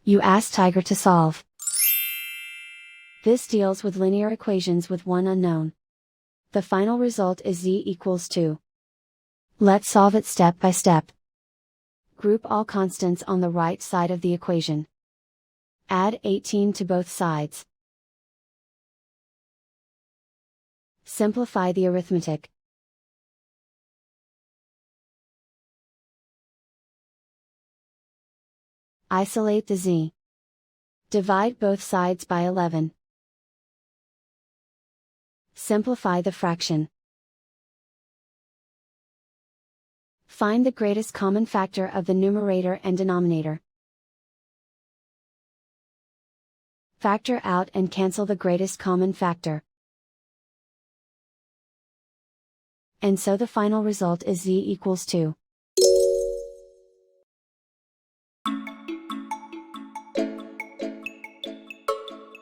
You ask Tiger to solve. This deals with linear equations with one unknown. The final result is z equals 2. Let's solve it step by step. Group all constants on the right side of the equation. Add 18 to both sides. Simplify the arithmetic. Isolate the z. Divide both sides by 11. Simplify the fraction. Find the greatest common factor of the numerator and denominator. Factor out and cancel the greatest common factor. And so the final result is z equals 2.